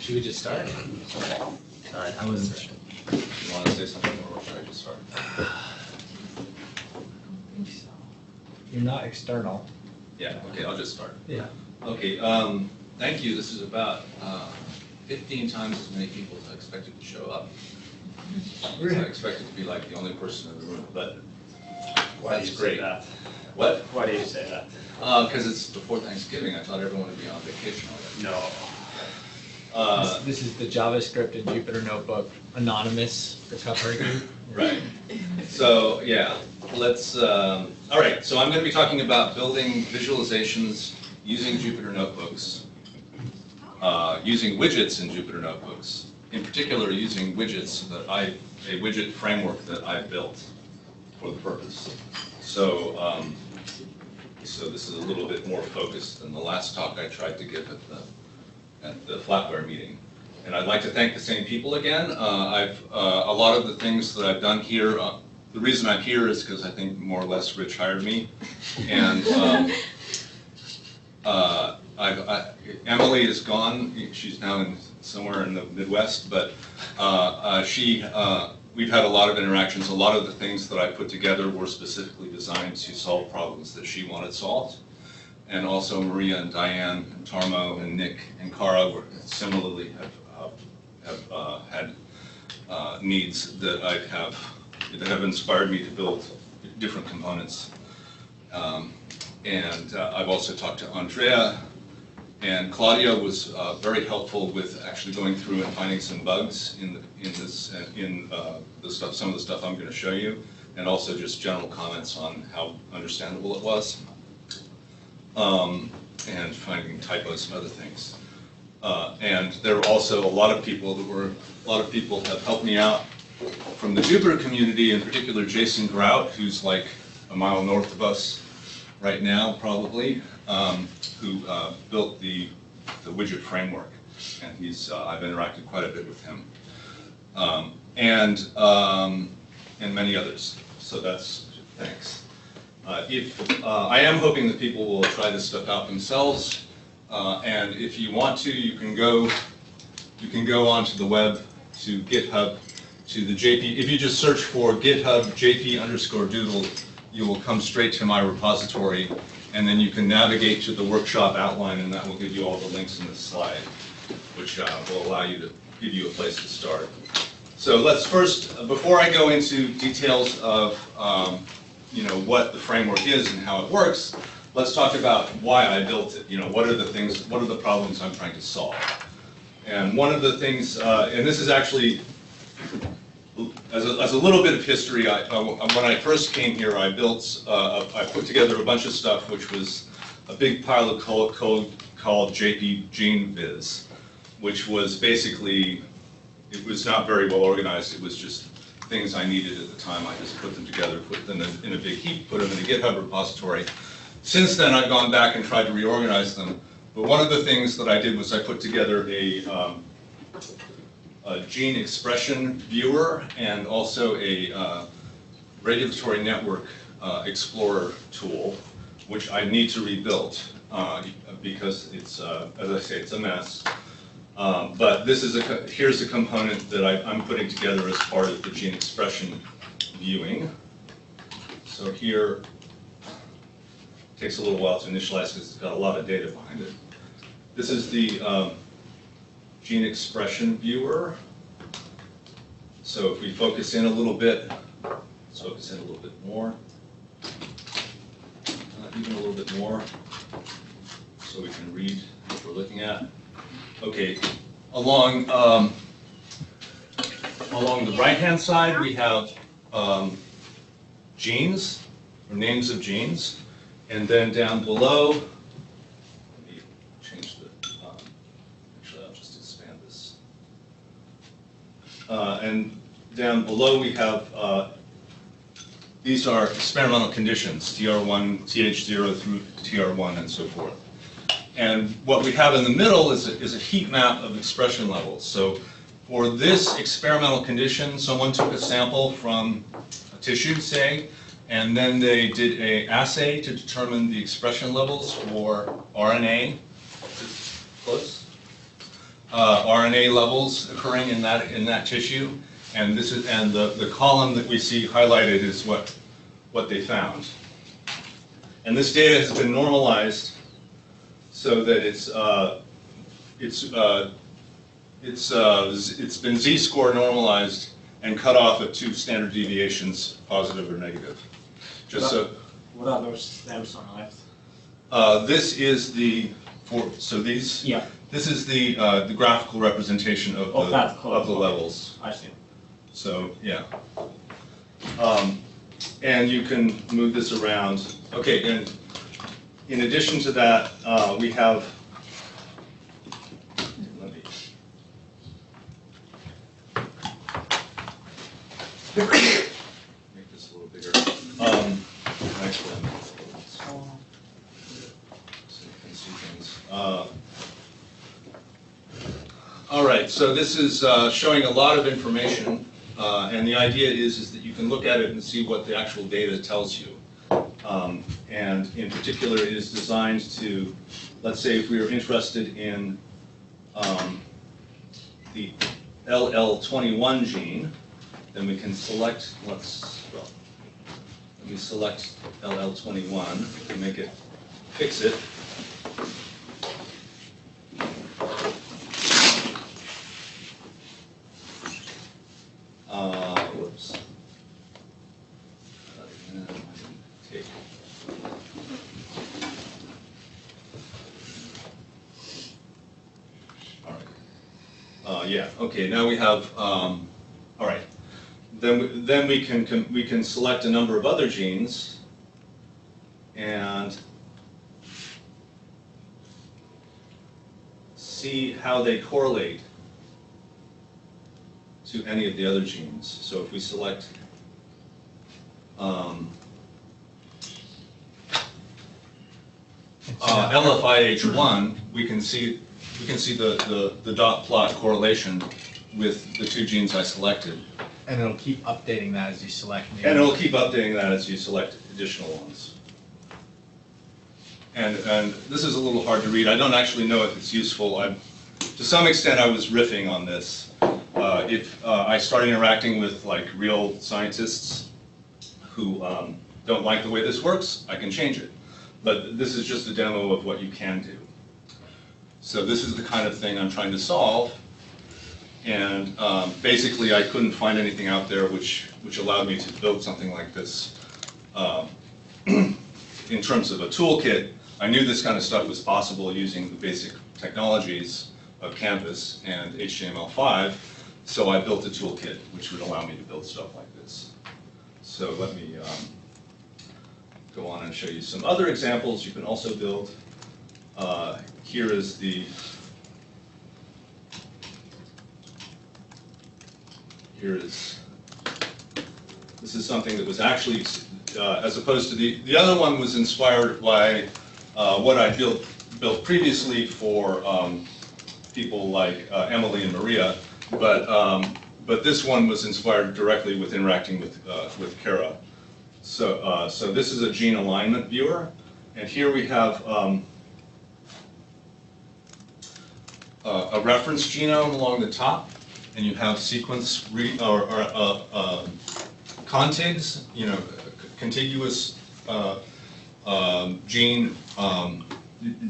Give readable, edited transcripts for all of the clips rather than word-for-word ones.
Should we just start? Sorry, I wasn't sure. You want to say something, or should I just start? You're not external. Yeah, okay, I'll just start. Yeah. Okay, thank you. This is about 15 times as many people as I expected to show up. I expected to be like the only person in the room, but Why do you say that? What? Why do you say that? Because it's before Thanksgiving. I thought everyone would be on vacation already. No. This is the JavaScript and Jupyter Notebook anonymous recovery group. Right. So yeah, let's. All right. So I'm going to be talking about building visualizations using Jupyter Notebooks, using widgets in Jupyter Notebooks. In particular, using widgets that a widget framework that I built for the purpose. So so this is a little bit more focused than the last talk I tried to give at the Flatware meeting. And I'd like to thank the same people again. A lot of the things that I've done here, the reason I'm here is because I think more or less Rich hired me. And Emily is gone. She's now somewhere in the Midwest, but we've had a lot of interactions. A lot of the things that I put together were specifically designed to solve problems that she wanted solved. And also Maria and Diane and Tarmo and Nick and Kara similarly have had needs that have inspired me to build different components. And I've also talked to Andrea, and Claudia was very helpful with actually going through and finding some bugs in some of the stuff I'm going to show you, and also just general comments on how understandable it was. And finding typos and other things. And there were also a lot of people have helped me out from the Jupyter community, in particular Jason Grout, who's like a mile north of us right now, probably, who built the widget framework. And I've interacted quite a bit with him. And many others. So thanks. I am hoping that people will try this stuff out themselves, and if you want to, you can go onto the web to GitHub to the JP. If you just search for GitHub JP_doodle, you will come straight to my repository, and then you can navigate to the workshop outline, and that will give you all the links in this slide, which will allow you to give you a place to start. So let's first, before I go into details of what the framework is and how it works, let's talk about why I built it. What are the problems I'm trying to solve? And one of the things, and this is actually, as a little bit of history, when I first came here, I put together a bunch of stuff, which was a big pile of code called JP GeneViz, which was basically, it was not very well organized. It was just things I needed at the time. I just put them together, put them in a big heap, put them in a GitHub repository. Since then, I've gone back and tried to reorganize them. But one of the things that I did was I put together a gene expression viewer and also a regulatory network explorer tool, which I need to rebuild because it's, as I say, it's a mess. But here's a component that I'm putting together as part of the gene expression viewing. So here, it takes a little while to initialize because it's got a lot of data behind it. This is the gene expression viewer. So if we focus in a little bit, let's focus in a little bit more, even a little bit more, so we can read what we're looking at. Okay, along the right-hand side, we have genes, or names of genes, and then down below, let me change the, actually I'll just expand this. And down below we have, these are experimental conditions, TR1, TH0 through TR1 and so forth. And what we have in the middle is a heat map of expression levels. So for this experimental condition, someone took a sample from a tissue, say, and then they did an assay to determine the expression levels for RNA. Close? RNA levels occurring in that tissue, and the column that we see highlighted is what they found. And this data has been normalized so that it's been z-score normalized and cut off at 2 standard deviations, positive or negative. Just so. What are those stems on the left? This is these. Yeah. This is the graphical representation of the levels. I see. So yeah. And you can move this around. Okay, and in addition to that, we have. Let me. Make this a little bigger. Next one. So you can see things. All right, so this is showing a lot of information, and the idea is that you can look at it and see what the actual data tells you. And in particular, it is designed to, let's say if we are interested in the LL21 gene, then we can select, let me select LL21 and make it, fix it. Whoops. Take. All right. Yeah. Okay. Now we have. All right. Then we can select a number of other genes and see how they correlate to any of the other genes. So if we select LFIH1, we can see the dot plot correlation with the 2 genes I selected. And it'll keep updating that as you select new. And it'll keep updating that as you select additional ones. And this is a little hard to read. I don't actually know if it's useful. To some extent, I was riffing on this. If I start interacting with like real scientists who don't like the way this works, I can change it. But this is just a demo of what you can do. So this is the kind of thing I'm trying to solve. And basically, I couldn't find anything out there which allowed me to build something like this. In terms of a toolkit, I knew this kind of stuff was possible using the basic technologies of Canvas and HTML5. So I built a toolkit which would allow me to build stuff like this. So let me go on and show you some other examples you can also build. Here is this is something that was actually, as opposed to the other one was inspired by what I built previously for people like Emily and Maria. But this one was inspired directly with interacting with Kara. So this is a gene alignment viewer, and here we have a reference genome along the top, and you have sequence contigs, contiguous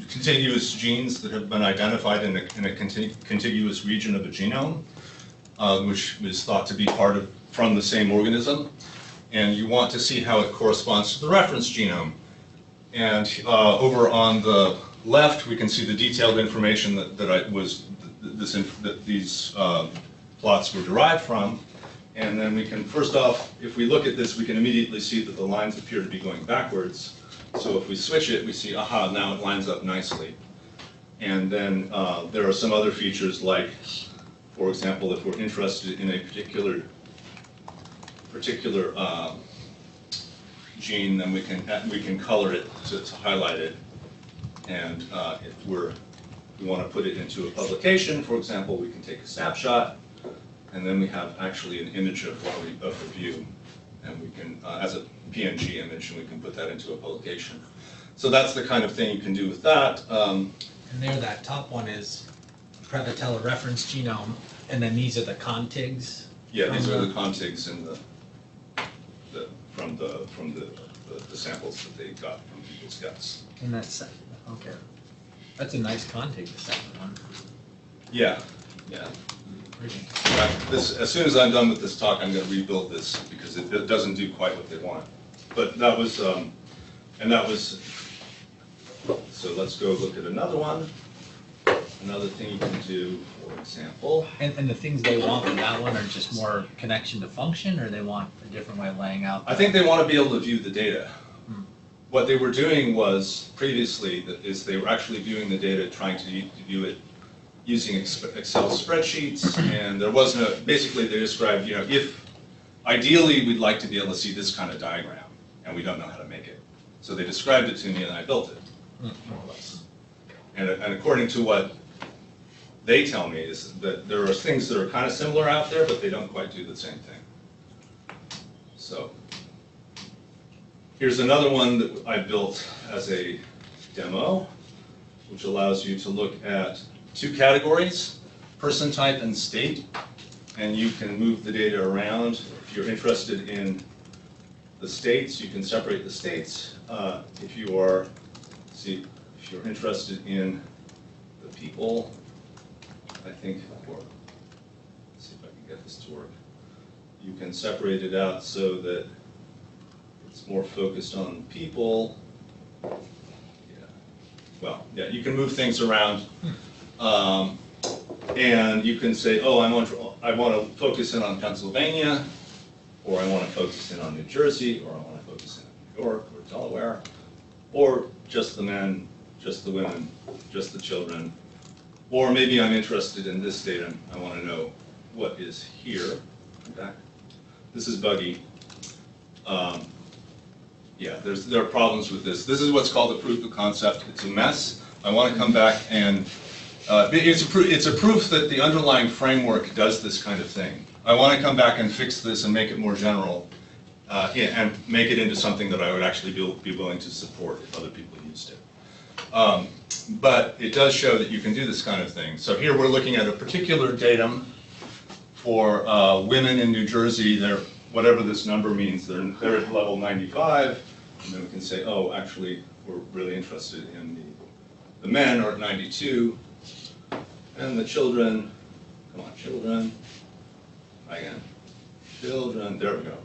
contiguous genes that have been identified in a contiguous region of a genome, which is thought to be from the same organism. And you want to see how it corresponds to the reference genome. And over on the left, we can see the detailed information that these plots were derived from. And then we can, first off, if we look at this, we can immediately see that the lines appear to be going backwards. So if we switch it, we see, aha, now it lines up nicely. And then there are some other features like, for example, if we're interested in a particular gene, then we can color it to highlight it. And if we want to put it into a publication, for example, we can take a snapshot, and then we have actually an image of the view, and we can, as a PNG image, and we can put that into a publication. So that's the kind of thing you can do with that. And there, that top one is Prevotella reference genome, and then these are the contigs? Yeah, these from are the contigs in from the samples that they got from people's guts. And that's, okay. That's a nice contig, the second one. Yeah, yeah. Pretty. As soon as I'm done with this talk, I'm going to rebuild this because it doesn't do quite what they want. But that was, so let's go look at another one. Another thing you can do, for example. And the things they want from that one are just more connection to function, or they want a different way of laying out? I think they want to be able to view the data. What they were doing was, previously, is they were actually viewing the data, trying to view it using Excel spreadsheets, and there wasn't a, basically they described, if, ideally we'd like to be able to see this kind of diagram, and we don't know how to make it. So they described it to me and I built it, more or less. And according to what they tell me is that there are things that are kind of similar out there, but they don't quite do the same thing. So here's another one that I built as a demo, which allows you to look at two categories, person type and state, and you can move the data around. If you're interested in the states, you can separate the states. If you're interested in the people, I think, let's see if I can get this to work. You can separate it out so that it's more focused on people. Well, yeah, you can move things around, and you can say, oh, I want to focus in on Pennsylvania, or I want to focus in on New Jersey, or I want to focus in on New York or Delaware, or just the men, just the women, just the children, or maybe I'm interested in this data. I want to know what is here. Back. This is buggy. Yeah, there are problems with this. This is what's called a proof of concept. It's a mess. I want to come back and it's a proof that the underlying framework does this kind of thing. I want to come back and fix this and make it more general and make it into something that I would actually be willing to support if other people used it. But it does show that you can do this kind of thing. So here we're looking at a particular datum for women in New Jersey. They're, whatever this number means, they're at level 95. And then we can say, oh, actually, we're really interested in the men are at 92. And the children, come on, children. Again, children, there we go.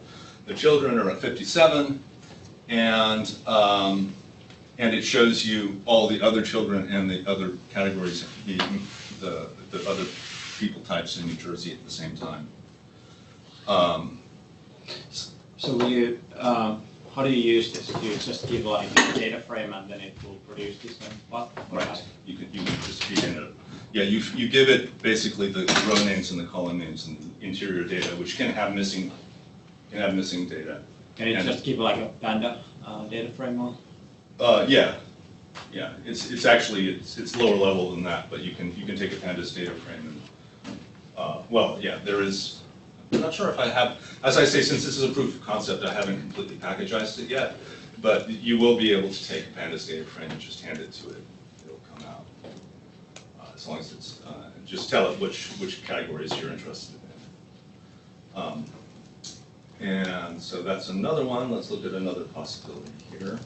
The children are at 57. And it shows you all the other children and the other categories, the other people types in New Jersey at the same time. So will you, how do you use this? Do you just give like a data frame and then it will produce this and what? Right. You can just feed in it. Yeah, you give it basically the row names and the column names and the interior data, which can have missing data. Can you just give like a Panda data frame on? Yeah. It's actually lower level than that, but you can take a pandas data frame and well, yeah, there is. I'm not sure if I have, as I say, since this is a proof of concept, I haven't completely packagized it yet, but you will be able to take a pandas data frame and just hand it to it. It'll come out. As long as it's, just tell it which categories you're interested in. And so that's another one. Let's look at another possibility here.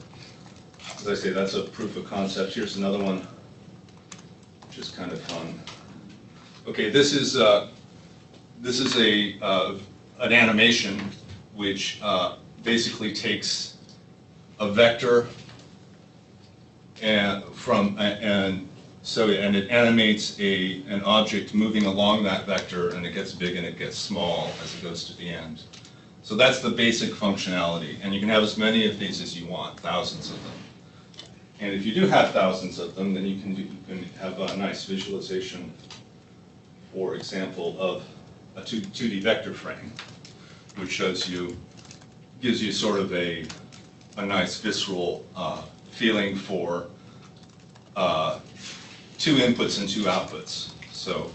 As I say, that's a proof of concept. Here's another one, which is kind of fun. Okay, this is an animation which basically takes a vector and it animates an object moving along that vector, and it gets big and it gets small as it goes to the end. So that's the basic functionality, and you can have as many of these as you want, thousands of them. And if you do have thousands of them, then you can have a nice visualization, for example, of a 2D vector frame, which gives you sort of a nice visceral feeling for two inputs and two outputs. So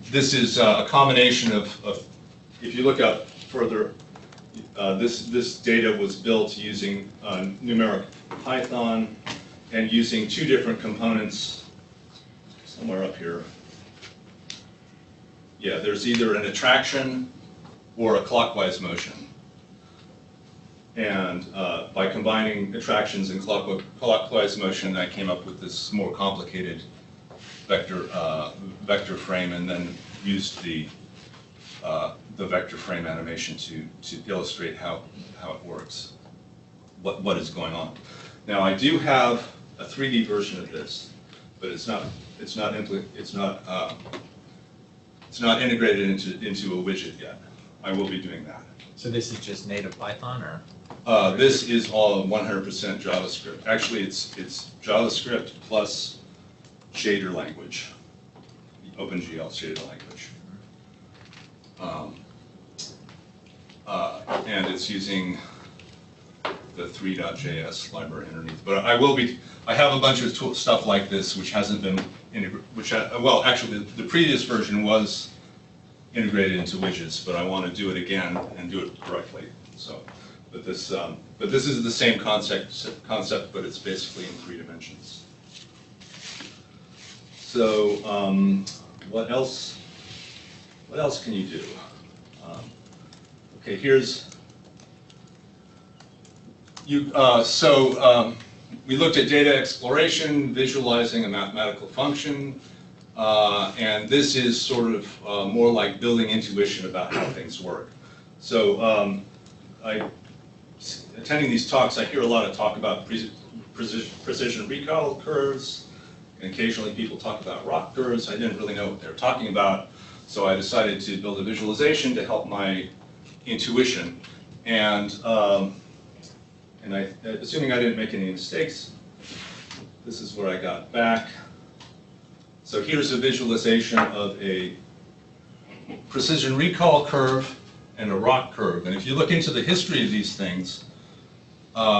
this is a combination of if you look up further, this data was built using numeric Python and using two different components somewhere up here. Yeah, there's either an attraction or a clockwise motion. And by combining attractions and clockwise motion, I came up with this more complicated vector frame, and then used the vector frame animation to illustrate how it works, what is going on. Now I do have a 3D version of this, but it's not integrated into a widget yet. I will be doing that. So this is just native Python, or? This is all 100% JavaScript. Actually, it's JavaScript plus shader language, the OpenGL shader language. And it's using the 3.js library underneath. But I have a bunch of stuff like this which hasn't been integrated, well, actually the previous version was integrated into widgets, but I want to do it again and do it correctly. So, but this is the same concept, but it's basically in 3 dimensions. So, what else can you do? Okay, here's we looked at data exploration, visualizing a mathematical function, and this is sort of more like building intuition about how things work. So attending these talks, I hear a lot of talk about precision recall curves, and occasionally people talk about ROC curves. I didn't really know what they were talking about, so I decided to build a visualization to help my intuition. And assuming I didn't make any mistakes, this is where I got back. So here's a visualization of a precision recall curve and a ROC curve. And if you look into the history of these things,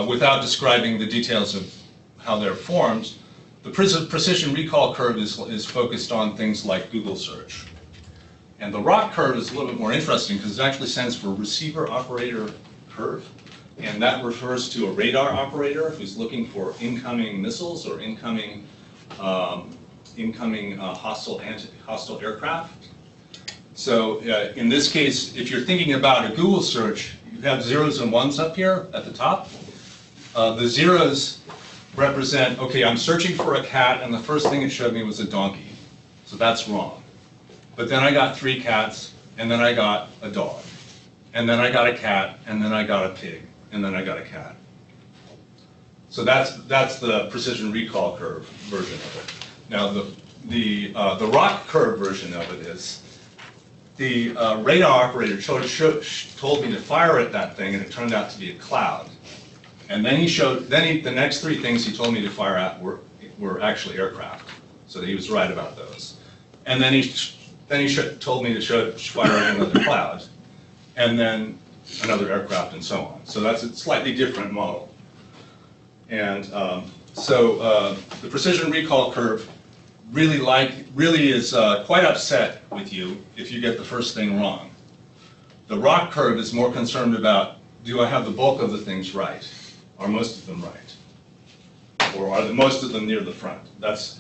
without describing the details of how they're formed, the precision recall curve is focused on things like Google search. And the ROC curve is a little bit more interesting because it actually stands for receiver operator curve. And that refers to a radar operator who's looking for incoming missiles or incoming hostile aircraft. So in this case, if you're thinking about a Google search, you have zeros and ones up here at the top. The zeros represent, okay, I'm searching for a cat, and the first thing it showed me was a donkey. So that's wrong. But then I got 3 cats, and then I got a dog. And then I got a cat, and then I got a pig, and then I got a cat. So that's the precision recall curve version of it. Now the ROC curve version of it is the radar operator told me to fire at that thing, and it turned out to be a cloud. And then the next 3 things he told me to fire at were actually aircraft. So he was right about those. And then he told me to fire at another cloud, and then another aircraft, and so on. So that's a slightly different model. And the precision recall curve really is quite upset with you if you get the first thing wrong. The ROC curve is more concerned about, do I have the bulk of the things right? Are most of them right? Or are most of them near the front? That's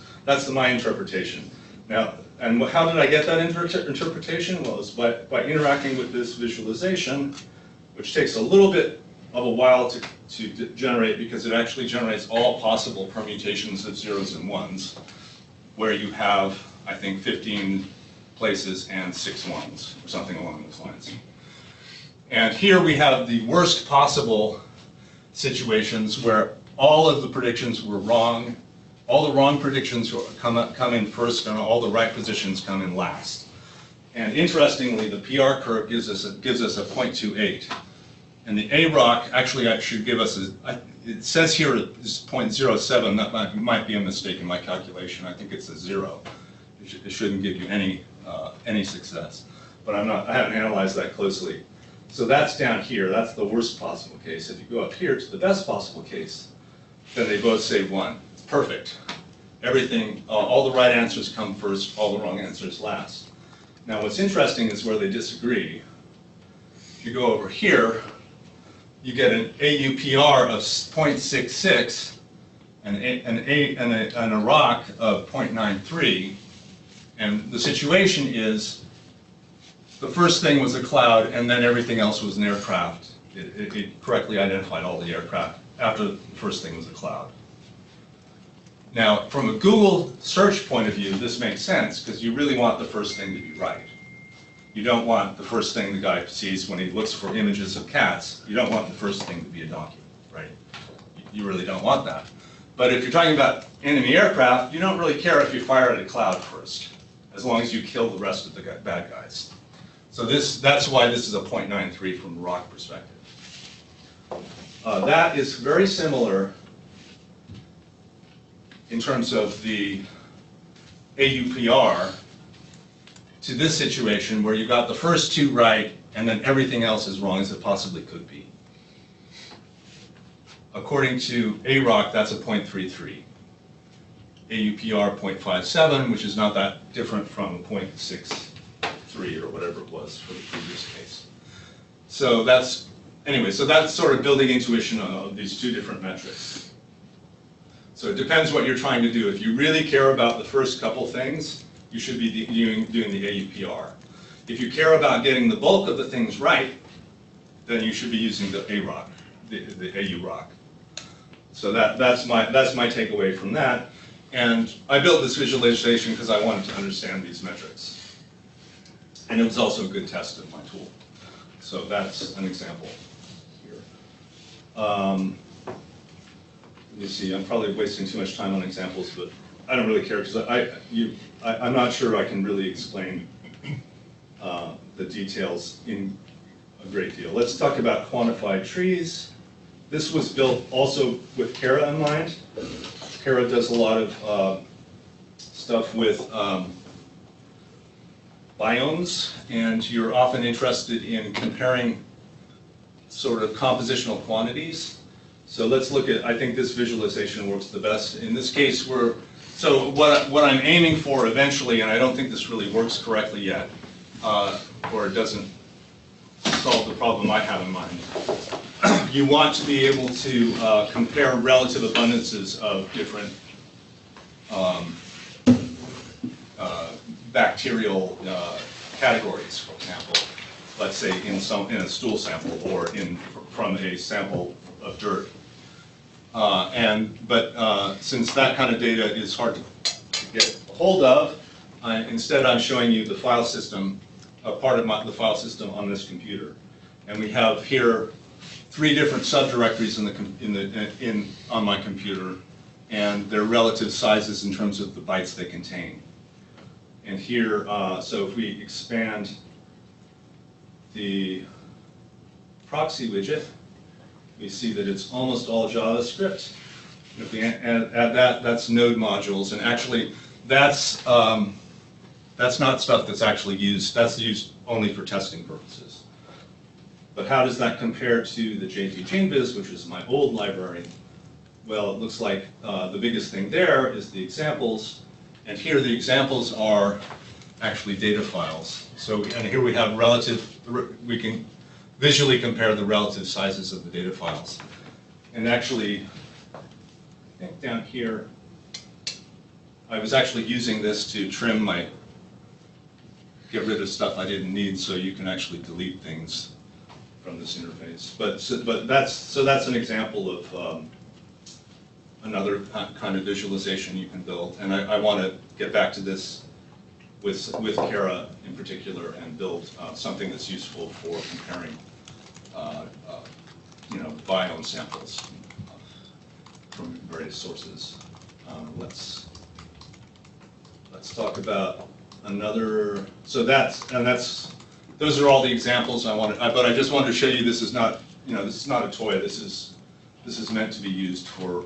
my interpretation. Now, and how did I get that interpretation? Well, it's by interacting with this visualization, which takes a little bit of a while to generate, because it actually generates all possible permutations of zeros and ones, where you have, I think, 15 places and 6 ones, or something along those lines. And here we have the worst possible situations where all of the predictions were wrong. All the wrong predictions come in first, and all the right positions come in last. And interestingly, the PR curve gives us a 0.28. And the AROC actually should give us it says here is 0.07. That might be a mistake in my calculation. I think it's a 0. It shouldn't give you any success. But I haven't analyzed that closely. So that's down here. That's the worst possible case. If you go up here to the best possible case, then they both say 1. It's perfect. Everything, all the right answers come first, all the wrong answers last. Now what's interesting is where they disagree. If you go over here, you get an AUPR of 0.66 and a ROC of 0.93. And the situation is the first thing was a cloud, and then everything else was an aircraft. It correctly identified all the aircraft after the first thing was a cloud. Now, from a Google search point of view, this makes sense because you really want the first thing to be right. You don't want the first thing the guy sees when he looks for images of cats. You don't want the first thing to be a donkey, right? You really don't want that. But if you're talking about enemy aircraft, you don't really care if you fire at a cloud first, as long as you kill the rest of the bad guys. So that's why this is a 0.93 from a rock perspective. That is very similar in terms of the AUPR to this situation where you got the first two right and then everything else as wrong as it possibly could be. According to AROC, that's a 0.33. AUPR 0.57, which is not that different from 0.63 or whatever it was for the previous case. So that's, anyway, so that's sort of building intuition of these two different metrics. So it depends what you're trying to do. If you really care about the first couple things, you should be doing the AUPR. If you care about getting the bulk of the things right, then you should be using the AROC, the AUROC. So that's my takeaway from that. And I built this visualization because I wanted to understand these metrics. And it was also a good test of my tool. So that's an example here. Let me see, I'm probably wasting too much time on examples, but I don't really care because I'm not sure I can really explain the details in a great deal. Let's talk about Quantify Trees. This was built also with Kara in mind. Kara does a lot of stuff with biomes, and you're often interested in comparing sort of compositional quantities. So let's look at, I think this visualization works the best. In this case, so what I'm aiming for eventually, and I don't think this really works correctly yet, or it doesn't solve the problem I have in mind. You want to be able to compare relative abundances of different bacterial categories, for example. Let's say in a stool sample or from a sample of dirt. But since that kind of data is hard to get a hold of, instead I'm showing you the file system, a part of the file system on this computer. And we have here 3 different subdirectories on my computer, and their relative sizes in terms of the bytes they contain. And here, so if we expand the proxy widget, we see that it's almost all JavaScript. If we add that, that's node modules, and actually that's not stuff that's actually used. That's used only for testing purposes. But how does that compare to the JP Chainviz, which is my old library? Well, it looks like the biggest thing there is the examples, and here the examples are actually data files. So, and here we have we can visually compare the relative sizes of the data files. And actually, I think down here, I was actually using this to trim get rid of stuff I didn't need, so you can actually delete things from this interface. But that's an example of another kind of visualization you can build. And I want to get back to this with Kara in particular and build something that's useful for comparing biome samples from various sources. Let's talk about another. So those are all the examples I wanted. But I just wanted to show you this is not this is not a toy. This is meant to be used for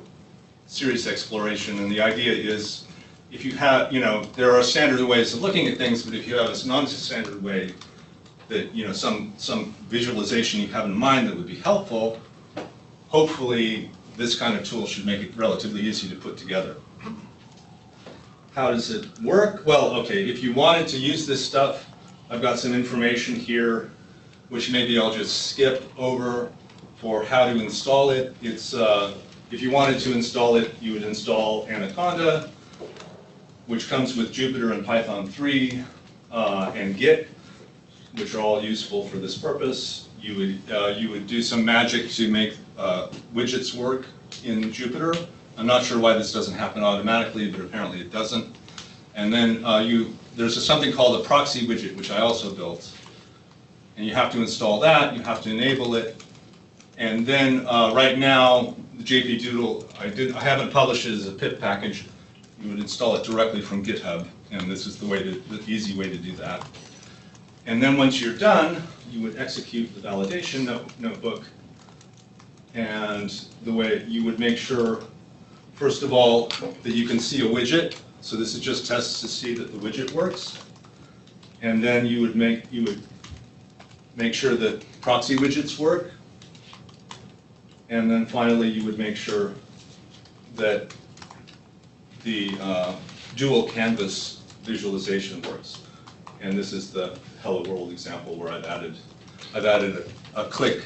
serious exploration. And the idea is, if you have, there are standard ways of looking at things, but if you have a non-standard way that, some visualization you have in mind that would be helpful, hopefully this kind of tool should make it relatively easy to put together. How does it work? Well, okay, if you wanted to use this stuff, I've got some information here, which maybe I'll just skip over for how to install it. It's, if you wanted to install it, you would install Anaconda, which comes with Jupyter and Python 3 and Git. which are all useful for this purpose. You would do some magic to make widgets work in Jupyter. I'm not sure why this doesn't happen automatically, but apparently it doesn't. And then there's something called a proxy widget, which I also built. And you have to install that, you have to enable it. And then right now, the JP Doodle, I haven't published it as a pip package. You would install it directly from GitHub, and this is the easy way to do that. And then once you're done, you would execute the validation notebook. And the way you would make sure, first of all, that you can see a widget. So this is just tests to see that the widget works. And then you would make sure that proxy widgets work. And then finally, you would make sure that the dual canvas visualization works. And this is the Hello World example where I've added a click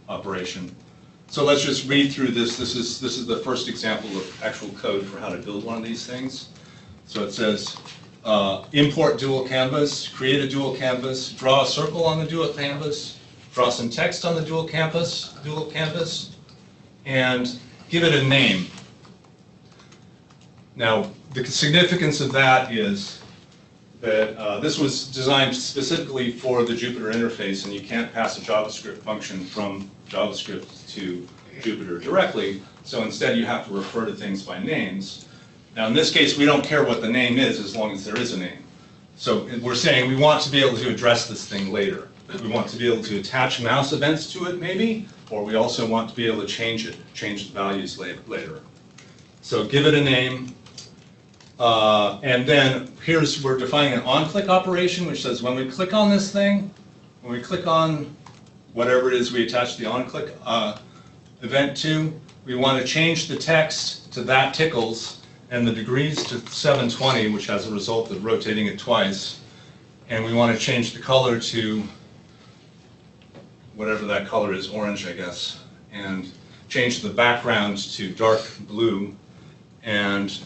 operation. So let's just read through this. This is the first example of actual code for how to build one of these things. So it says, import dual canvas, create a dual canvas, draw a circle on the dual canvas, draw some text on the dual canvas, and give it a name. Now, the significance of that is that this was designed specifically for the Jupyter interface, and you can't pass a JavaScript function from JavaScript to Jupyter directly, so instead you have to refer to things by names. Now in this case, we don't care what the name is as long as there is a name. So we're saying we want to be able to address this thing later. We want to be able to attach mouse events to it maybe, or we also want to be able to change the values later. So give it a name, and then we're defining an on-click operation, which says when we click on this thing, when we click on whatever it is we attach the on-click event to, we want to change the text to that tickles and the degrees to 720, which has a result of rotating it twice. And we want to change the color to whatever that color is, orange, I guess, and change the background to dark blue, and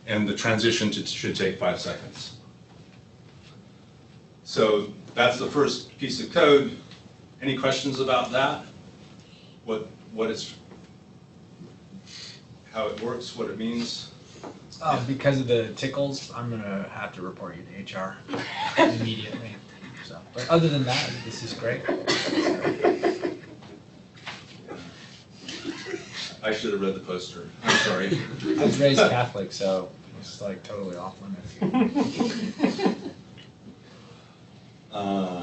the transition should take 5 seconds. So that's the first piece of code. Any questions about that? How it works, what it means? Because of the tickles, I'm gonna have to report you to HR immediately. So, but other than that, this is great. I should have read the poster. I'm sorry. I was raised Catholic, so it's like totally off limits.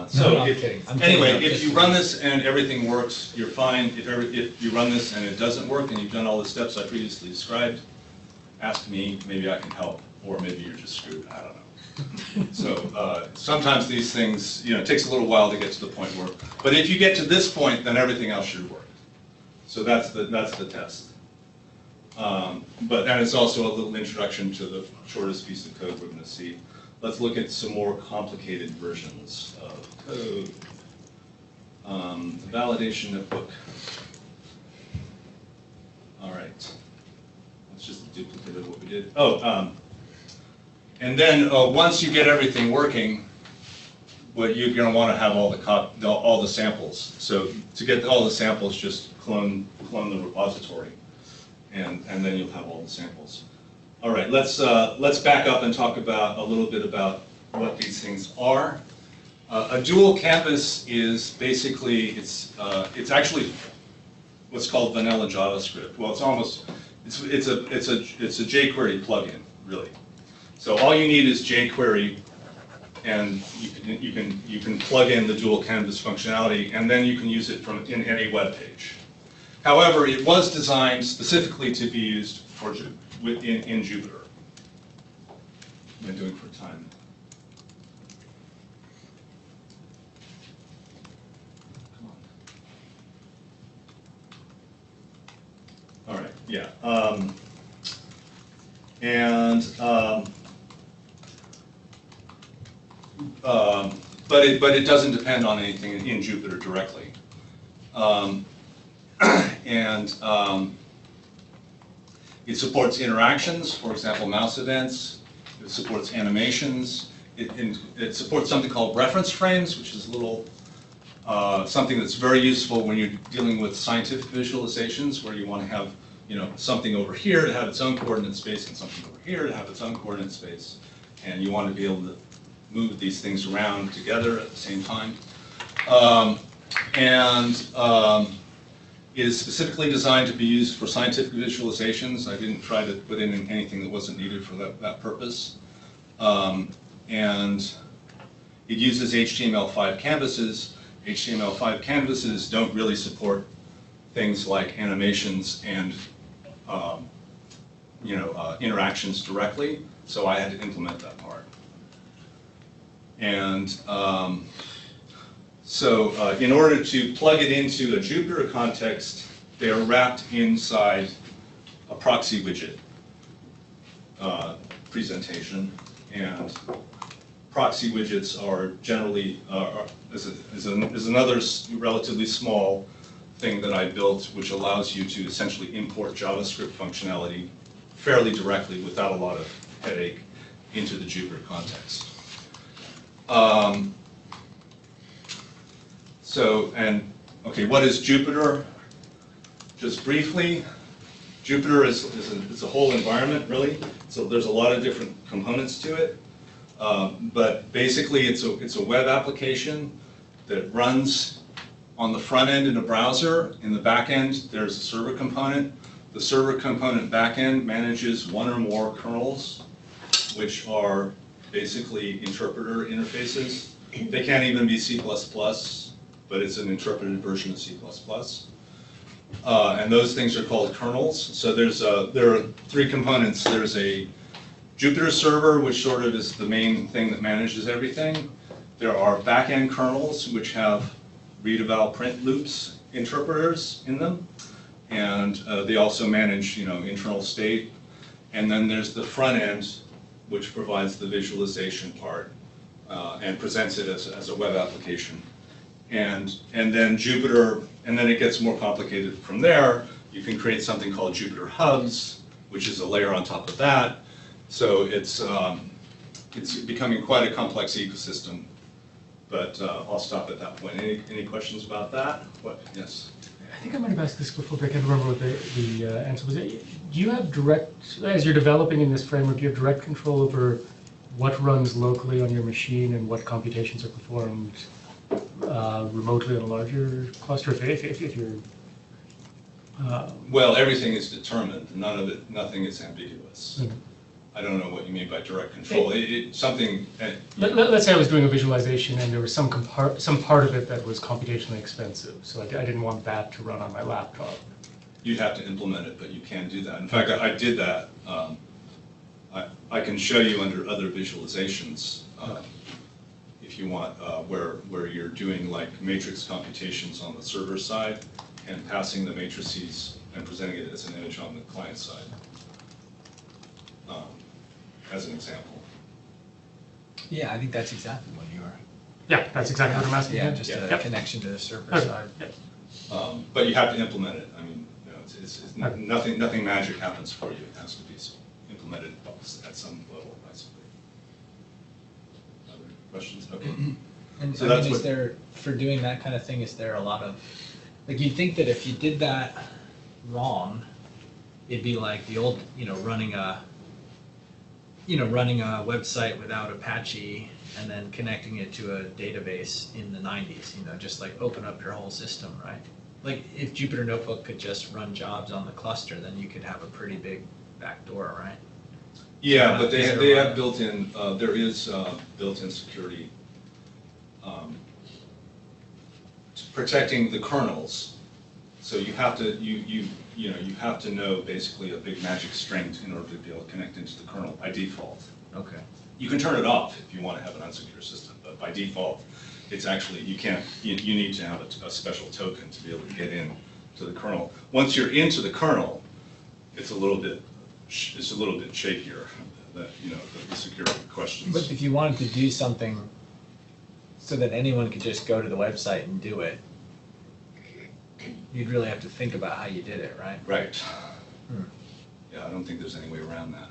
So I'm if, kidding. anyway, if you run this and everything works, you're fine. If you run this and it doesn't work and you've done all the steps I previously described, ask me, maybe I can help, or maybe you're just screwed, I don't know. So sometimes these things, it takes a little while to get to the point where, but if you get to this point, then everything else should work. So that's the test. And it's also a little introduction to the shortest piece of code we're going to see. Let's look at some more complicated versions of code. The validation notebook. All right. That's just a duplicate of what we did. And then once you get everything working, what you're going to want to have all the samples. So to get all the samples, just clone the repository, and then you'll have all the samples. All right, let's back up and talk a little bit about what these things are. A dual canvas is basically it's actually what's called vanilla JavaScript. Well, it's a jQuery plugin, really. So all you need is jQuery, and you can plug in the dual canvas functionality, and then you can use it in any web page. However, it was designed specifically to be used in Jupyter. What am I doing for time? Come on. All right, yeah. But it doesn't depend on anything in Jupyter directly. It supports interactions, for example, mouse events. It supports animations. it supports something called reference frames, which is a little something that's very useful when you're dealing with scientific visualizations, where you want to have something over here to have its own coordinate space and something over here to have its own coordinate space, and you want to be able to move these things around together at the same time. Is specifically designed to be used for scientific visualizations. I didn't try to put in anything that wasn't needed for that purpose. And it uses HTML5 canvases. HTML5 canvases don't really support things like animations and interactions directly, so I had to implement that part. And in order to plug it into a Jupyter context, they are wrapped inside a proxy widget presentation. And proxy widgets are generally, is another relatively small thing that I built, which allows you to essentially import JavaScript functionality fairly directly without a lot of headache into the Jupyter context. What is Jupyter? Just briefly, Jupyter is a whole environment, really. So there's a lot of different components to it. But basically, it's a web application that runs on the front end in a browser. In the back end, there's a server component. The server component back end manages one or more kernels, which are basically interpreter interfaces. They can't even be C++, but it's an interpreted version of C++. And those things are called kernels. So there are three components. There's a Jupyter server, which sort of is the main thing that manages everything. There are back-end kernels, which have read, eval, print loops interpreters in them. And they also manage internal state. And then there's the front end, which provides the visualization part and presents it as a web application. And then Jupyter, and then it gets more complicated from there. You can create something called Jupyter Hubs, which is a layer on top of that. So it's becoming quite a complex ecosystem. But I'll stop at that point. Any questions about that? What? Yes. I think I might have asked this before, but I can't remember what the answer was. Do you have direct, as you're developing in this framework, do you have direct control over what runs locally on your machine and what computations are performed remotely on a larger cluster? If you're well, everything is determined. Nothing is ambiguous. Mm-hmm. I don't know what you mean by direct control. Something. Let's say I was doing a visualization and there was some part of it that was computationally expensive, so I didn't want that to run on my laptop. You'd have to implement it, but you can do that. In fact, I did that. I can show you under other visualizations if you want, where you're doing like matrix computations on the server side and passing the matrices and presenting it as an image on the client side. As an example. Yeah, I think that's exactly what you were. Yeah, that's exactly what I'm asking. Yeah, just a connection to the server side. Yep. But you have to implement it. I mean, it's nothing magic happens for you. It has to be implemented at some level, basically. Other questions? Okay. And so I that's mean, is there, for doing that kind of thing, is there a lot of, like, you'd think that if you did that wrong, it'd be like the old, running a website without Apache and then connecting it to a database in the 90s, just like open up your whole system, right? Like if Jupyter Notebook could just run jobs on the cluster, then you could have a pretty big backdoor, right? Yeah, but they have built-in, there is built-in security protecting the kernels. So you have to, you have to know basically a big magic string in order to be able to connect into the kernel by default. Okay. You can turn it off if you want to have an unsecure system, but by default, it's actually, you can't, you need to have a special token to be able to get in to the kernel. Once you're into the kernel, it's a little bit shakier, the security questions. But if you wanted to do something so that anyone could just go to the website and do it, you'd really have to think about how you did it, right? Right. Yeah, I don't think there's any way around that.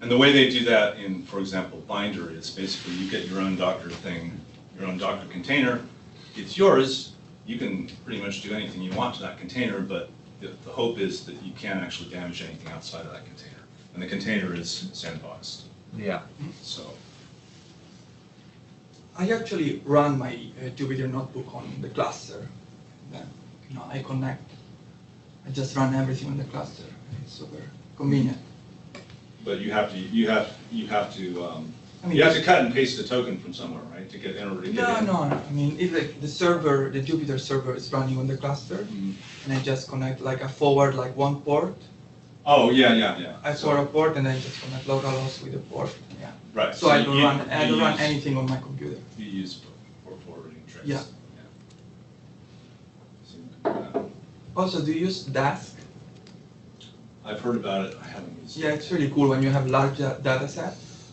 And the way they do that in, for example, Binder is basically you get your own Docker thing, your own Docker container. It's yours. You can pretty much do anything you want to that container, but the hope is that you can't actually damage anything outside of that container. And the container is sandboxed. Yeah. So I actually run my Jupyter notebook on the cluster. Then, I connect. I just run everything on the cluster. It's super convenient. but you have to you have to cut and paste a token from somewhere, right, to get in order to get in. No. I mean, if the server, the Jupyter server is running on the cluster, and I just connect like a forward, like one port. Oh yeah. I forward a port and I just connect localhost with the port. Yeah. Right. So I don't run anything on my computer. You use for forwarding trace. Yeah. So, Also, do you use Dask? I've heard about it. I haven't used it. Yeah, it's really cool when you have large data sets.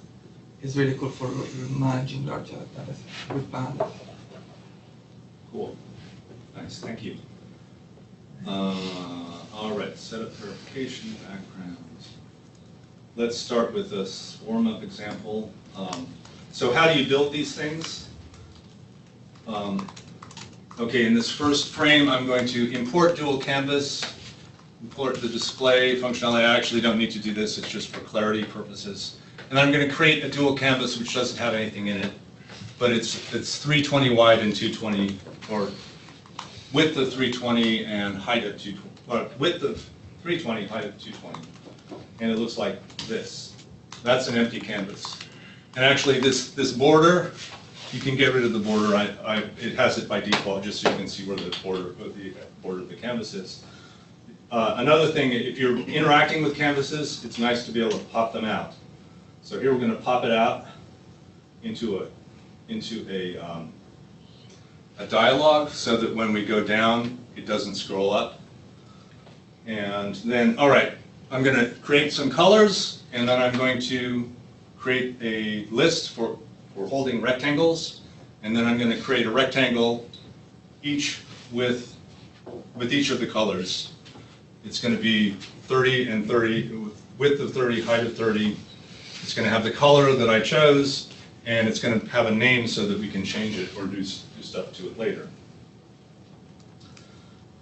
It's really cool for managing large data sets with pandas. Cool. Nice. Thank you. All right. Setup verification backgrounds. Let's start with this Warmup example. So how do you build these things? Okay, in this first frame, I'm going to import dual canvas, import the display functionality. I actually don't need to do this, it's just for clarity purposes. And then I'm going to create a dual canvas which doesn't have anything in it, but it's 320 wide and 220, or width of 320 and height of 220, or width of 320, height of 220. And it looks like this. That's an empty canvas. And actually this border, you can get rid of the border. It has it by default, just so you can see where the border of the canvas is. Another thing, if you're interacting with canvases, it's nice to be able to pop them out. So here we're going to pop it out into a dialog, so that when we go down, it doesn't scroll up. And then, all right, I'm going to create some colors, and then I'm going to create a list for holding rectangles, and then I'm going to create a rectangle each with each of the colors. It's going to be 30 and 30, width of 30, height of 30. It's going to have the color that I chose, and it's going to have a name so that we can change it or do stuff to it later.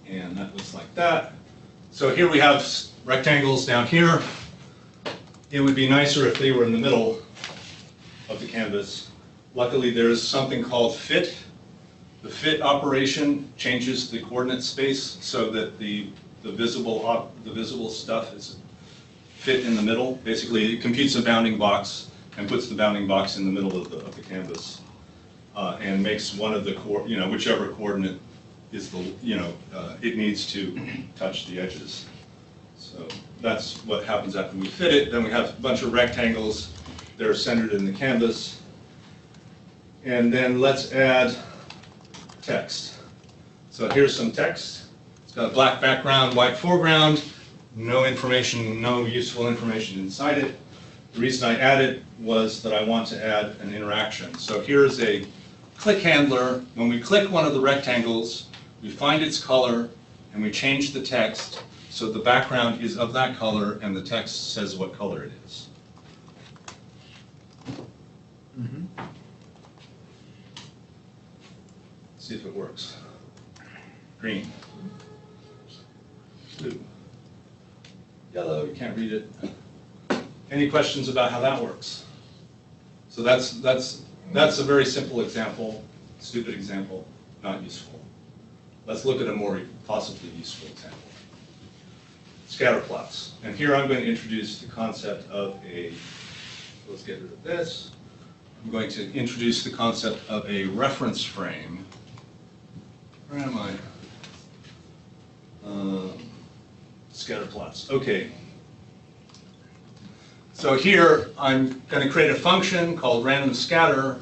And that looks like that. So here we have rectangles down here. It would be nicer if they were in the middle of the canvas. Luckily, there's something called fit. The fit operation changes the coordinate space so that the visible stuff is fit in the middle. Basically, it computes a bounding box and puts the bounding box in the middle of the canvas, and makes one of the whichever coordinate is it needs to touch the edges. So that's what happens after we fit it. Then we have a bunch of rectangles that are centered in the canvas. And then let's add text. So here's some text. It's got a black background, white foreground, no information, no useful information inside it. The reason I added was that I want to add an interaction. So here's a click handler. When we click one of the rectangles, we find its color and we change the text so the background is of that color and the text says what color it is. See if it works. Green. Blue. Yellow, you can't read it. Any questions about how that works? So that's a very simple example, stupid example, not useful. Let's look at a more possibly useful example. Scatter plots. And here I'm going to introduce the concept of let's get rid of this. I'm going to introduce the concept of a reference frame. Where am I? Scatter plots. Okay. So here I'm going to create a function called random scatter,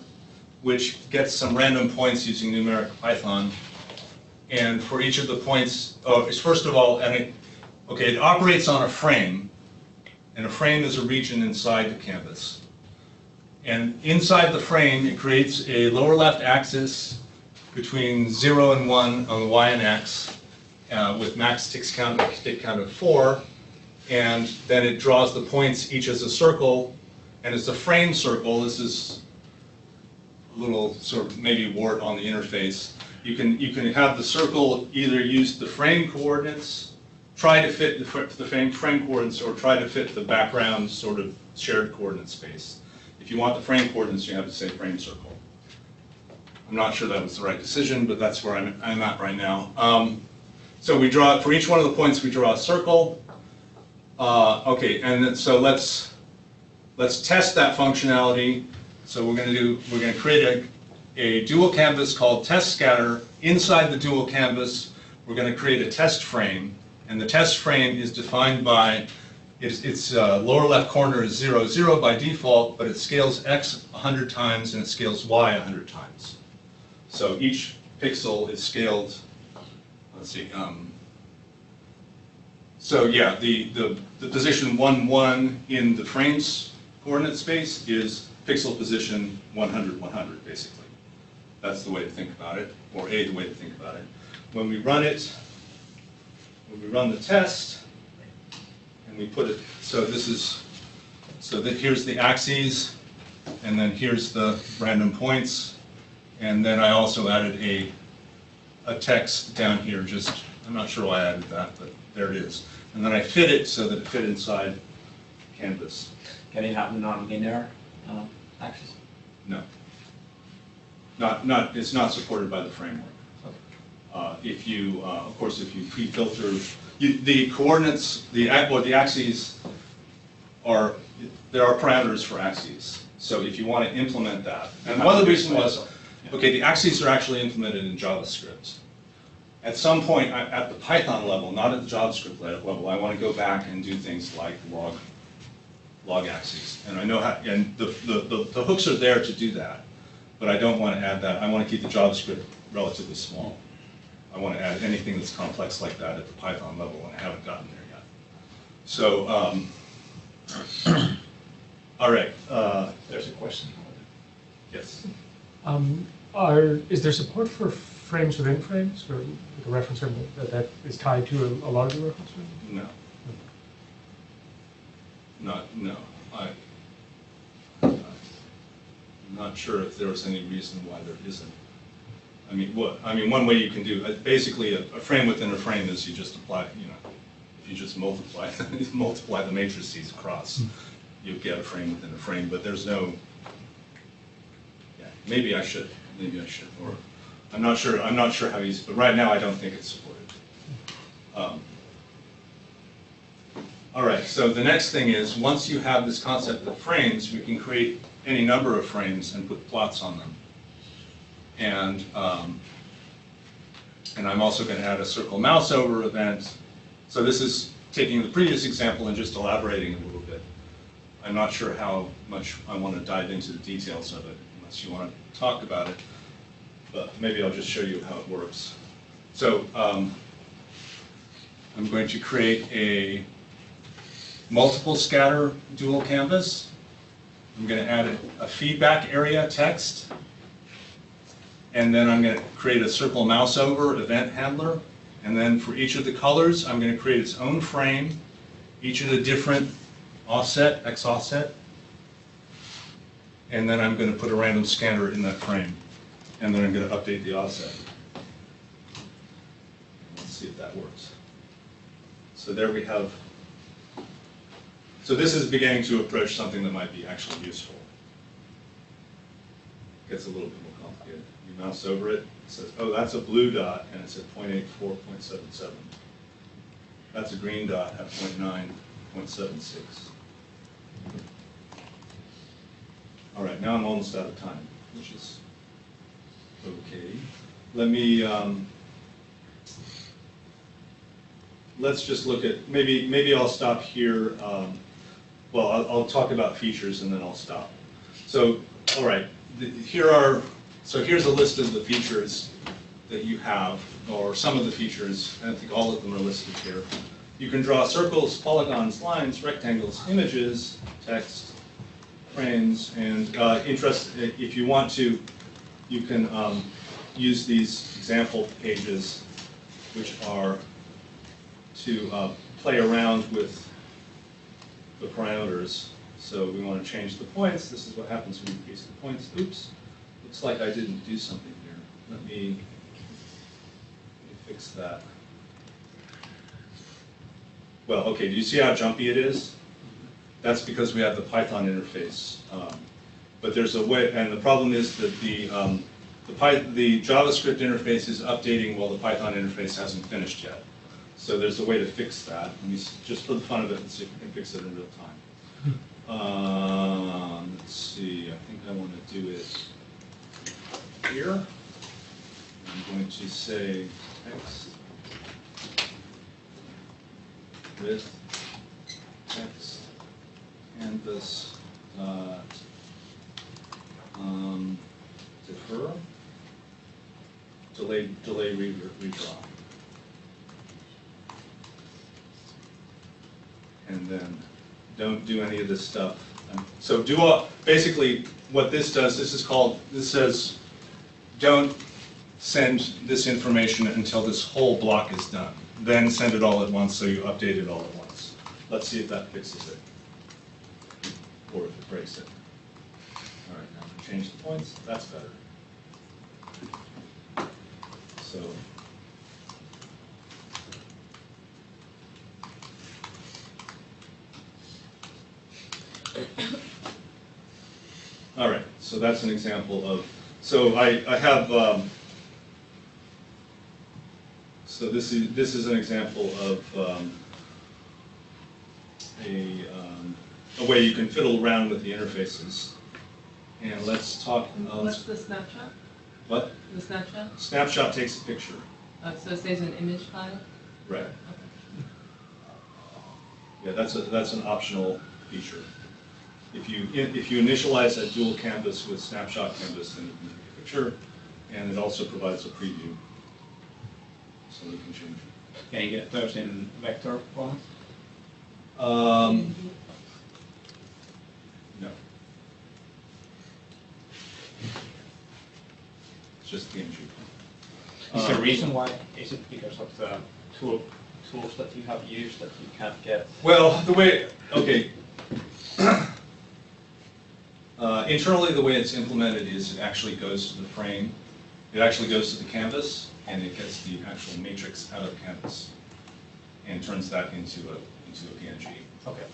which gets some random points using numeric Python. And for each of the points, first of all, it operates on a frame, and a frame is a region inside the canvas. And inside the frame, it creates a lower left axis between 0 and 1 on the y and x, with max tick count of 4, and then it draws the points each as a circle, and it's a frame circle. This is a little sort of maybe wart on the interface. You can have the circle either use the frame coordinates, try to fit the frame coordinates, or try to fit the background sort of shared coordinate space. If you want the frame coordinates, you have to say frame circle. I'm not sure that was the right decision, but that's where I'm at right now. So we draw, for each one of the points, we draw a circle. Okay, and then, so let's test that functionality. So we're going to create a dual canvas called test scatter. Inside the dual canvas, we're going to create a test frame, and the test frame is defined by its lower left corner is 0, 0 by default, but it scales x 100 times and it scales y 100 times. So each pixel is scaled. Let's see. So yeah, the position 1, 1 in the frames coordinate space is pixel position 100, 100, basically. That's the way to think about it, or the way to think about it. When we run it, when we run the test, and we put it, so this is, so that here's the axes, and then here's the random points, and then I also added a text down here, just, I'm not sure why I added that, but there it is. And then I fit it so that it fit inside Canvas. Can you have a non-linear axis? No. It's not supported by the framework. If you, of course, if you pre-filter, the coordinates, the axes are, there are parameters for axes. So if you want to implement that, and one of the reasons was, okay, the axes are actually implemented in JavaScript. At some point, at the Python level, not at the JavaScript level, I want to go back and do things like log axes. And I know how, and the hooks are there to do that, but I don't want to add that. I want to keep the JavaScript relatively small. I want to add anything that's complex like that at the Python level, and I haven't gotten there yet. So, all right. There's a question. Yes. Is there support for frames within frames, or like a reference frame that is tied to a larger reference frame? No. No. I'm not sure if there was any reason why there isn't. I mean, one way you can do, basically a frame within a frame is you just apply, if you just multiply the matrices across, you get a frame within a frame, but there's no, maybe I should, or I'm not sure how easy, but right now I don't think it's supported. All right, so the next thing is, once you have this concept of frames, we can create any number of frames and put plots on them. And I'm also going to add a circle mouse over event. So this is taking the previous example and just elaborating a little bit. I'm not sure how much I want to dive into the details of it, unless you want to talk about it. But maybe I'll just show you how it works. So I'm going to create a multiple scatter dual canvas. I'm going to add a feedback area text. And then I'm going to create a circle mouse over event handler. And then for each of the colors, I'm going to create its own frame, each of the different offset, X offset. And then I'm going to put a random scanner in that frame. And then I'm going to update the offset. Let's see if that works. So there we have. So this is beginning to approach something that might be actually useful. It gets a little bit more complicated. You mouse over it, it says, oh, that's a blue dot, and it's at 0.84, 0.77. That's a green dot at 0.9, 0.76. All right, now I'm almost out of time, which is okay. Let me, let's just look at, maybe I'll stop here. Well, I'll talk about features and then I'll stop. So, all right, here's a list of the features that you have, or some of the features. I think all of them are listed here. You can draw circles, polygons, lines, rectangles, images, text, frames, and if you want to, you can use these example pages, which are to play around with the parameters. So we want to change the points. This is what happens when you increase the points. Oops, looks like I didn't do something here. Let me fix that. Well, okay, do you see how jumpy it is? That's because we have the Python interface. But there's a way, and the problem is that the JavaScript interface is updating while the Python interface hasn't finished yet. So there's a way to fix that. Let me just for the fun of it, and see if we can fix it in real time. Let's see, I think I want to do it here. I'm going to say text with text canvas defer delay redraw, and then don't do any of this stuff. So basically what this does, this says don't send this information until this whole block is done. Then send it all at once, so you update it all at once. Let's see if that fixes it, or if it breaks it. All right, now change the points. That's better. So. All right, so that's an example of, so I have, so this is an example of a way you can fiddle around with the interfaces. And let's talk. What's the snapshot? What? The snapshot? Snapshot takes a picture. So it stays an image file? Right. Okay. Yeah, that's an optional feature. If you initialize that dual canvas with snapshot canvas, then you can take a picture, and it also provides a preview, so you can change it. Can you get those in vector format? No. It's just PNG. Is there a reason why? Is it because of the tools that you have used that you can't get? Well, the way, okay. Internally, the way it's implemented is it actually goes to the frame. It actually goes to the canvas, and it gets the actual matrix out of canvas, and turns that into a PNG. Okay.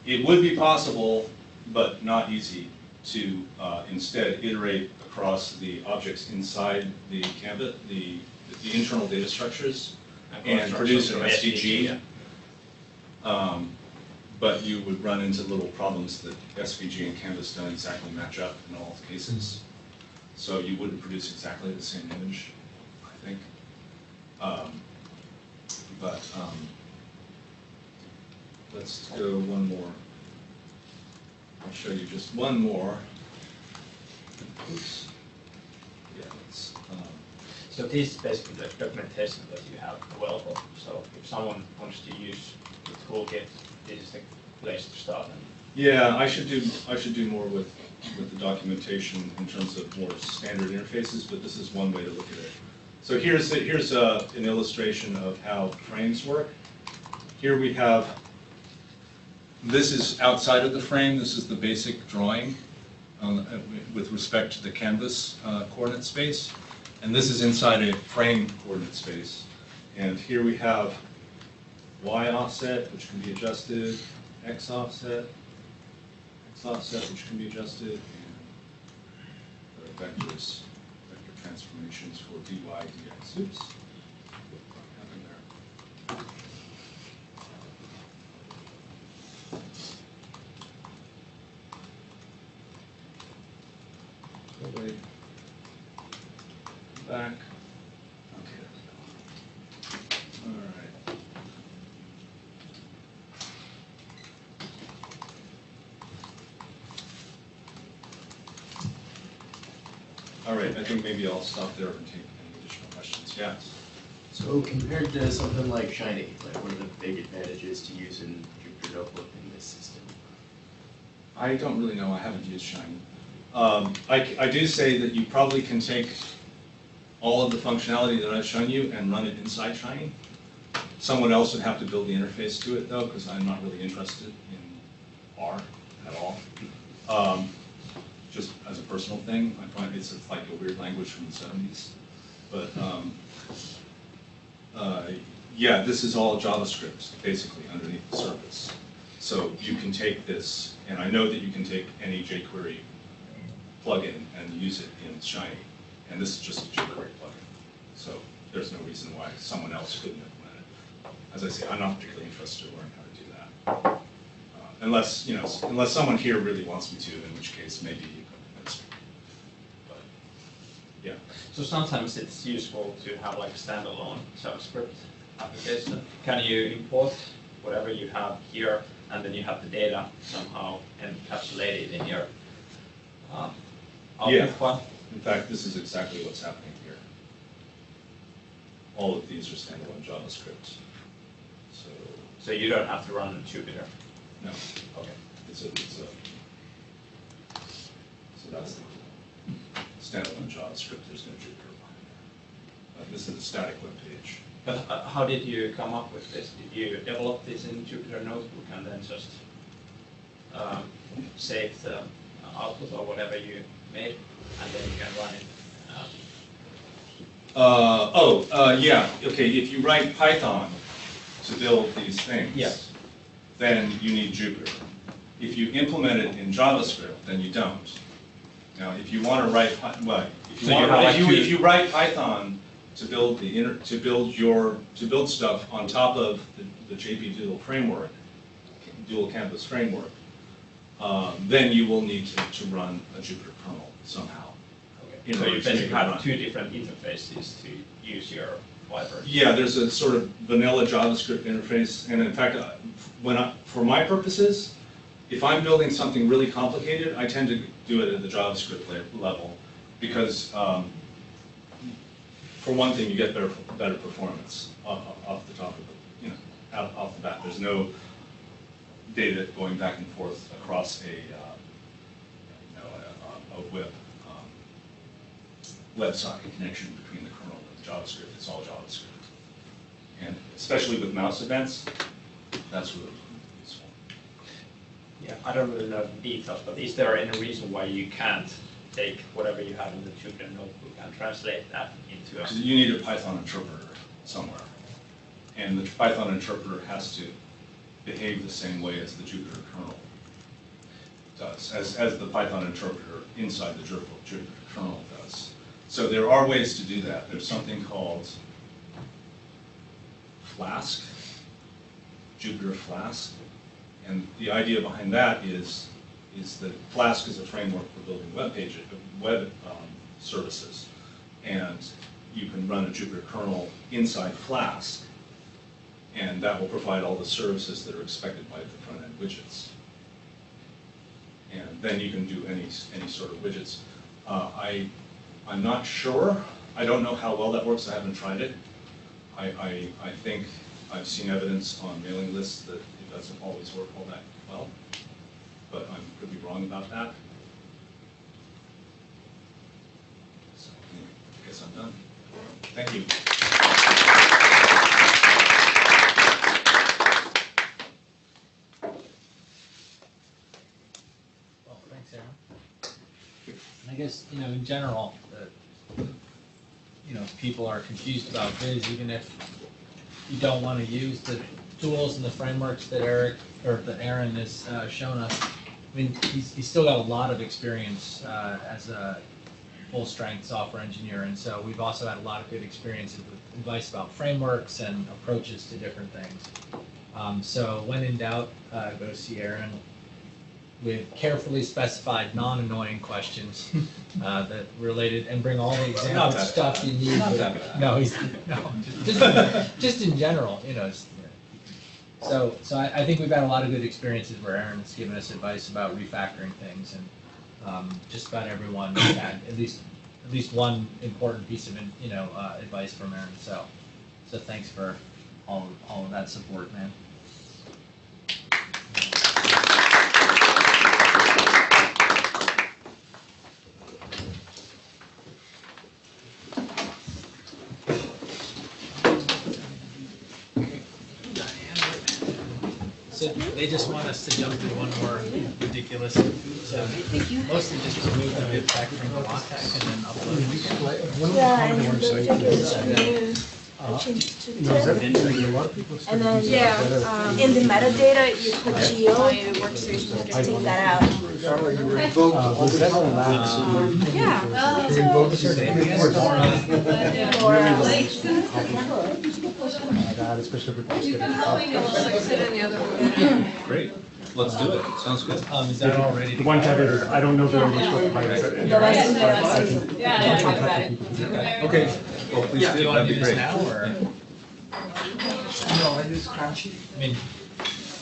It would be possible, but not easy, to instead iterate across the objects inside the canvas, the internal data structures, and produce an SVG. Yeah. But you would run into little problems that SVG and Canvas don't exactly match up in all cases. So you wouldn't produce exactly the same image, I think. Let's go one more. I'll show you just one more. Oops. Yeah, let's, So this is basically the documentation that you have available. So if someone wants to use the toolkit, this is the place to start. yeah, I should do more with the documentation in terms of more standard interfaces, but this is one way to look at it. So here's an illustration of how frames work. Here we have, this is outside of the frame. This is the basic drawing with respect to the canvas coordinate space. And this is inside a frame coordinate space. And here we have Y offset, which can be adjusted, X offset, which can be adjusted, and vectors, vector transformations for dy, dx. Oops. What happened there? Go away. Back. Okay, there we go. All right. All right, I think maybe I'll stop there and take any additional questions. Yeah. So compared to something like Shiny, like what are the big advantages to using Jupyter Notebook in this system? I don't really know. I haven't used Shiny. I do say that you probably can take all of the functionality that I've shown you and run it inside Shiny. Someone else would have to build the interface to it though, because I'm not really interested in R at all. Just as a personal thing, I find it's like a weird language from the 70s. But yeah, this is all JavaScript basically underneath the surface. So you can take this, and I know that you can take any jQuery plugin and use it in Shiny, and this is just a jQuery plugin. So there's no reason why someone else couldn't implement it. As I say, I'm not particularly interested in learning how to do that. Unless someone here really wants me to, in which case maybe you can convince me. But yeah. So sometimes it's useful to have like a standalone JavaScript application. Can you import whatever you have here, and then you have the data somehow encapsulated in your output file? In fact, this is exactly what's happening here. All of these are standalone JavaScript. So you don't have to run Jupyter. No. Okay. So that's the standalone JavaScript. There's no Jupyter behind there. This is a static web page. But how did you come up with this? Did you develop this in Jupyter Notebook and then just save the output or whatever you made, and then you can run it? Yeah. Okay. If you write Python to build these things, Yes. then you need Jupyter. If you implement it in JavaScript, then you don't. Now, if you want to write, if you write Python to build stuff on top of the JP Dual framework, Dual Canvas framework, then you will need to run a Jupyter kernel somehow. Okay. So you basically have two different interfaces to use your library. Yeah, there's a sort of vanilla JavaScript interface, and in fact, for my purposes, if I'm building something really complicated, I tend to do it at the JavaScript level, because for one thing, you get better performance off the top of it, off the bat. There's no data going back and forth across a WebSocket connection between the kernel and the JavaScript. It's all JavaScript, and especially with mouse events, that's really useful. Yeah, I don't really know the details, but is there any reason why you can't take whatever you have in the Jupyter Notebook and translate that into a... Because you need a Python interpreter somewhere, and the Python interpreter has to behave the same way as the Jupyter kernel does, as the Python interpreter inside the Jupyter kernel does. So there are ways to do that. There's something called Flask, Jupyter Flask, and the idea behind that is that Flask is a framework for building web services, and you can run a Jupyter kernel inside Flask, and that will provide all the services that are expected by the front-end widgets. And then you can do any sort of widgets. I'm not sure. I don't know how well that works. I haven't tried it. I think I've seen evidence on mailing lists that it doesn't always work all that well, but I could be wrong about that. So anyway, I guess I'm done. Thank you. Well, thanks, Aaron. And I guess, in general, people are confused about Viz, even if you don't want to use the tools and the frameworks that Aaron has shown us. I mean, he's still got a lot of experience as a full-strength software engineer, and so we've also had a lot of good experiences with advice about frameworks and approaches to different things. So when in doubt, go see Aaron with carefully specified, non-annoying questions that related, and bring all the example stuff you need. No, just in general, So I think we've had a lot of good experiences where Aaron's given us advice about refactoring things, and just about everyone had at least one important piece of advice from Aaron. So thanks for all of that support, man. So they just want us to jump through one more ridiculous hoop. So mostly just remove the bit back from the box and then upload it. Yeah, and the figure is new. I changed to 10. And then in the metadata, you put geo, so you can just take that out. Yeah. Great, let's do it, sounds good. Is that all ready to The go? one tab editor, I don't know very much about Python. The rest is Okay, well, please Do you do, want that'd to be do this great. now, or, No, I use Crunchy. I mean,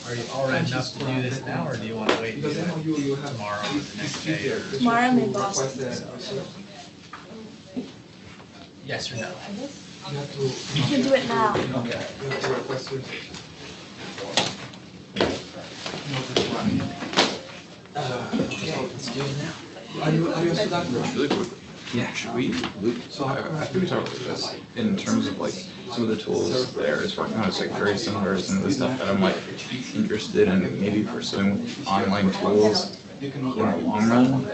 are you all right enough to do this now, or do you want to wait Because I know until you have tomorrow or the next day? easier Tomorrow to my boss request needs the- Yes or no? You have to. You can do it now. You have to request it. Okay, let's do it now. Are you a student? Really quick, should we, so I think we talked about this in terms of like, some of the tools there is working on, it's like very similar to some of the stuff that I'm like interested in maybe pursuing online tools in the long run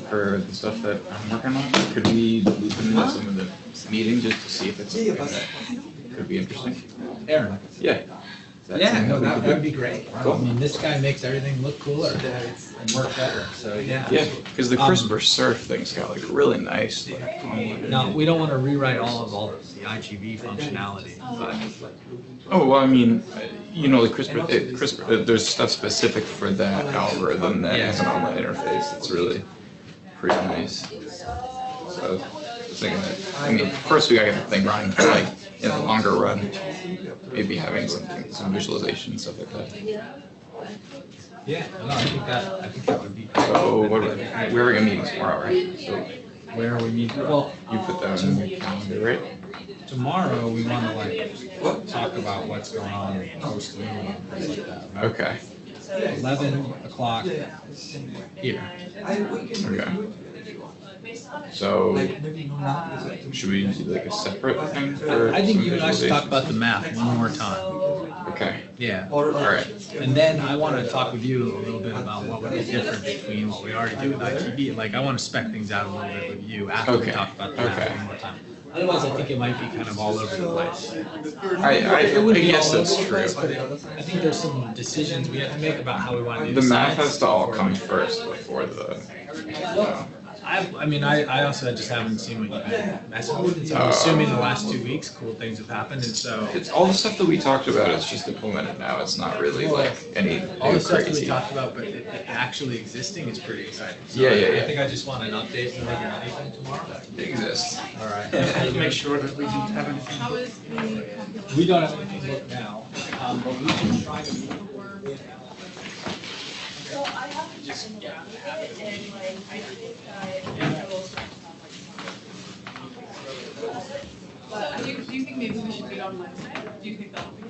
for the stuff that I'm working on. Could we loop into some of the meetings just to see if it's something that could be interesting? Aaron? Yeah. Yeah, no, that would be great. Cool. I mean, this guy makes everything look cooler and work better, so yeah. Yeah, because the CRISPR surf thing's got like really nice like online. Now, we don't want to rewrite all the IGV functionality, but Oh, well, I mean, you know, like CRISPR, there's stuff specific for that algorithm that has an online interface. It's really pretty nice. So, I was thinking that, I mean, first we gotta get the thing running, but like, in the longer run, maybe having some visualization, stuff like that. yeah, no, I think that would be. So, what about, we're having a meeting tomorrow, right? So, Where we meet, well, you put that on your calendar, right? tomorrow, we want to like, talk about what's going on post moon and things like that. right? Okay, 11 o'clock here. okay. So, Like maybe no now. should we do like a separate thing for I think some you and I should talk visualization? about the math one more time. Okay, Yeah. Or alright. And then I want to talk with you a little bit about what would be different between what we already do with ITB. Like, I want to spec things out a little bit with you after we Okay. talk about the math Okay. one more time. Otherwise, I think it might be kind of all over the place. I guess that's true. I think there's some decisions we have to make about how we want to do The math science has to all before come we- first before the, I mean, I also just haven't seen what you've been messing with, and so I'm assuming the last 2 weeks, cool things have happened, and so it's all the stuff that we talked about is just implemented now. It's not really like any all new the stuff that we crazy. talked about, but it actually existing is pretty exciting. So Yeah, yeah, I yeah. think I just want an update more than anything tomorrow. It exists. All right. Make sure that we didn't have anything. How is the We don't have anything booked now, but we can try to. So I haven't just and like I think But do you think maybe we should do it on Wednesday? Do you think that'll be?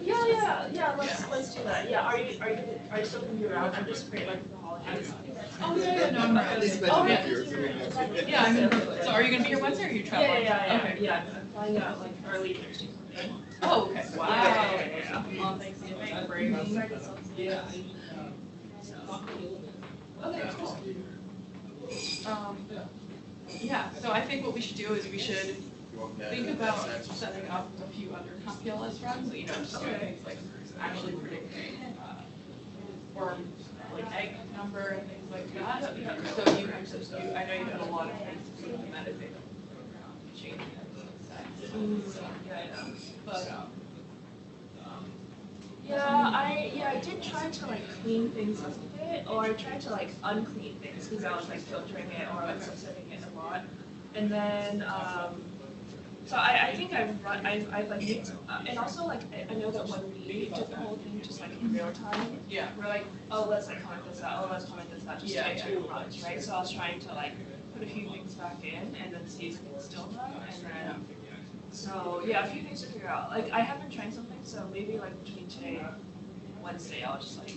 yeah, let's do that. Yeah, are you still gonna be around? I'm just afraid like the holidays. Oh, yeah, no, I'm not. Oh, yeah. Yeah, I'm in Brooklyn. So are you gonna be here Wednesday or are you traveling? Okay. Yeah, I'm flying out like early Thursday. Oh, okay. Wow. On Thanksgiving break. Yeah. Okay, cool. Yeah, so I think what we should do is we should think about setting up a few other CompLS runs, you know, just doing things like actually predicting worm, like egg number and things like that. So you have to, I know you had a lot of things to sort of meditate on changing things. So, but, I did try to like clean things up a bit, or I tried to like unclean things because I was like filtering it or like subsetting it a lot, and then so I think I've like made some, and also like I know that when we did the whole thing just like in real time, yeah. we're like, oh, let's like comment this out, oh, let's comment this out, just to get 2 runs, right? So I was trying to like put a few things back in and then see if it's still run, and then so yeah, a few things to figure out. Like I haven't tried something, so maybe like between today and Wednesday, I'll just like